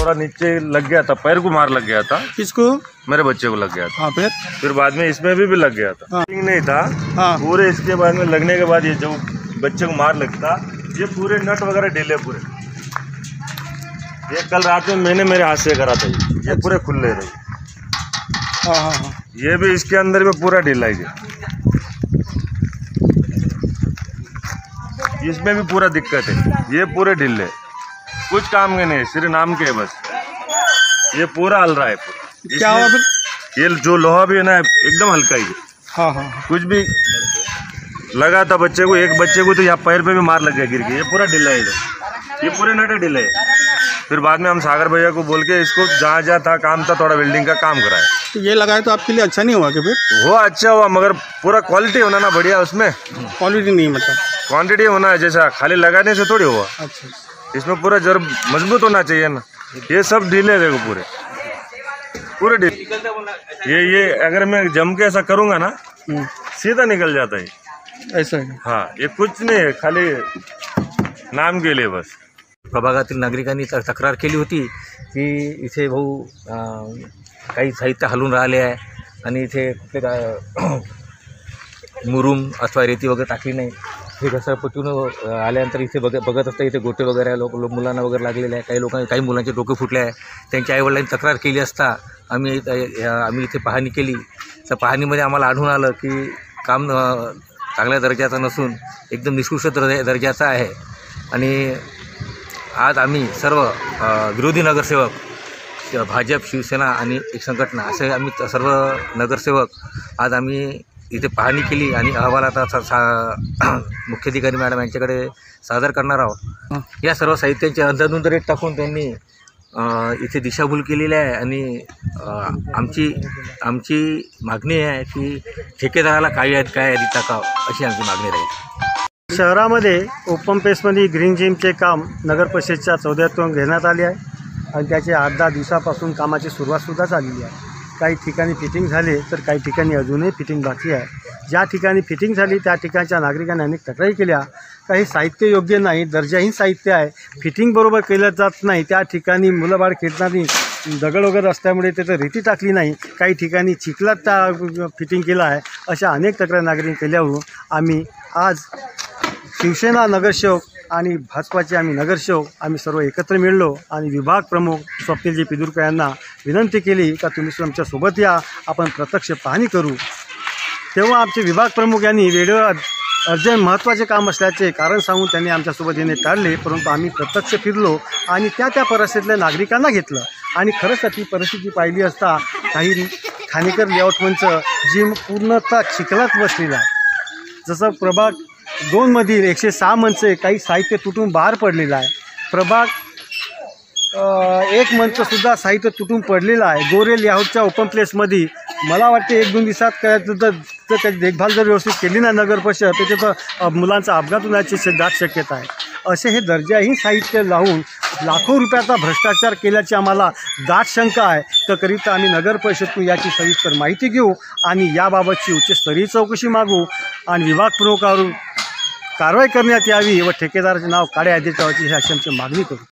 थोड़ा नीचे लग गया था, पैर को मार लग गया था। किसको? मेरे बच्चे को लग गया था। हाँ, फिर बाद में इसमें भी लग गया था। नहीं था। हाँ। पूरे इसके बाद में लगने के बाद ये जो बच्चे को मार लगता, ये पूरे नट वगैरह ढीले पूरे। ये कल रात में मैंने मेरे हाथ से करा था, ये पूरे खुले रहे। हाँ। ये भी इसके अंदर में पूरा ढीला है, इसमें भी पूरा दिक्कत है। ये पूरे ढीले, कुछ काम के नहीं, सिर्फ नाम के है बस। ये पूरा हल रहा है। क्या हुआ फिर? ये जो लोहा भी है ना एकदम हल्का ही है। हाँ। कुछ भी लगा था बच्चे को, एक बच्चे को तो यहाँ पैर पे भी मार लग गया गिर के। ये पूरा ढीला है, ये पूरे नटे ढीले है। फिर बाद में हम सागर भैया को बोल के इसको जहाँ था काम था, थोड़ा बिल्डिंग का काम कराया। तो ये लगाए तो आपके लिए अच्छा नहीं हुआ कि फिर? वो अच्छा हुआ, मगर पूरा क्वालिटी होना ना बढ़िया। उसमें क्वालिटी नहीं, मतलब क्वांटिटी होना है। जैसा खाली लगाने से थोड़ी हुआ। अच्छा। इसमें पूरा जर मजबूत होना चाहिए ना। ये सब ढीले देखो, पूरे ढीले। ये अगर मैं जम के ऐसा करूँगा ना, सीधा निकल जाता है। ऐसा है? हाँ, ये कुछ नाही है, खाली नाम के लिए बस। प्रभागातील नागरिकांनी तक्रार केली होती की इथे भाऊ काही साहित्य हलून राहिले आहे आणि इथे कुठले मुरुम अथवा रेती वगैरे टाकली नाही। हे कसं पटून आल्यानंतर इथे बघत असता इथे गोटे वगैरे मुलांना वगैरे लागलेले आहे। काही मुलांचे डोके फुटले आहे। त्यांच्या आईवडिलांनी तक्रार केली असता आम्ही इथे पाहणी केली, तर पाहणीमध्ये आम्हाला आढळून आलं की काम चांगल्या दर्जाचं नसून एकदम निकृष्ट दर्जाचं आहे। आणि आज आम्ही सर्व विरोधी नगरसेवक, भाजप, शिवसेना आणि एक संघटना असे आम्ही सर्व नगरसेवक आज आम्ही इथे पाहणी केली आणि अहवाल आता मुख्याधिकारी मॅडम यांच्याकडे सादर करणार आहोत। या सर्व साहित्यांचे अंधाधुंद टाकून त्यांनी इथे दिशाभूल केलेली आहे आणि आमची मागणी आहे की ठेकेदाराला काय आधी टाकावं अशी आमची मागणी राहील। शहरामध्ये ओपन पेसमध्ये ग्रीन जिमचे काम नगर परिषदेच्या 14 घेण्यात आले आहे आणि त्याचे 8-10 दिवसापासून कामाची सुरुवातसुद्धा झालेली आहे। काही ठिकाणी फिटिंग झाले तर काही ठिकाणी अजूनही फिटिंग बाकी आहे। ज्या ठिकाणी फिटिंग झाली त्या ठिकाणच्या नागरिकांनी अनेक तक्रारी केल्या। काही साहित्य योग्य नाही, दर्जाहीन साहित्य आहे, फिटिंग बरोबर केलं जात नाही। त्या ठिकाणी मुलं बाळ खेळताना दगड वगैरे असल्यामुळे तिथं रेती टाकली नाही, काही ठिकाणी चिखलात त्या फिटिंग केलं आहे। अशा अनेक तक्रारी नागरिकांनी केल्यावरून आम्ही आज शिवसेना नगरसेवक आणि भाजपाचे आम्ही नगरसेवक आम्ही सर्व एकत्र मिळलो आणि विभाग प्रमुख स्वप्नीलजी पिदुरकर यांना विनंती केली का तुम्ही आमच्यासोबत या, आपण प्रत्यक्ष पाहणी करू। तेव्हा आमचे विभाग प्रमुख यांनी वेळेवर अर्जंट महत्त्वाचे काम असल्याचे कारण सांगून त्यांनी आमच्यासोबत येणे टाळले, परंतु आम्ही प्रत्यक्ष फिरलो आणि त्या परिस्थितीतल्या नागरिकांना घेतलं आणि खरंच ती परिस्थिती पाहिली असता काही खानेकर लेआउट मंच जिम पूर्णतः चिखलात बसलेला आहे। जसं प्रभाग 2 मधील 106 मंच काही साहित्य तुटून बाहेर पडलेलं आहे। प्रभाग 1 मंचसुद्धा साहित्य तुटून पडलेलं आहे। गोरे लेआउटच्या ओपन प्लेसमध्ये मला वाटते 1-2 दिवसात त्याची देखभाल जर व्यवस्थित केली ना नगर परिषद, त्याच्यात मुलांचा अपघात होण्याची दाट शक्यता आहे। असे हे दर्जाहीन साहित्य लावून लाखो रुपयाचा भ्रष्टाचार केल्याची आम्हाला दाट शंका आहे। त्याकरिता आम्ही नगर परिषदेतून याची सविस्तर माहिती घेऊ आणि याबाबतची उच्चस्तरीय चौकशी मागू आणि विभाग प्रमुखावर कारवाई करण्यात यावी व ठेकेदाराचे नाव काळ्या यादीत ठेवायची ही अशी आमची मागणी करू।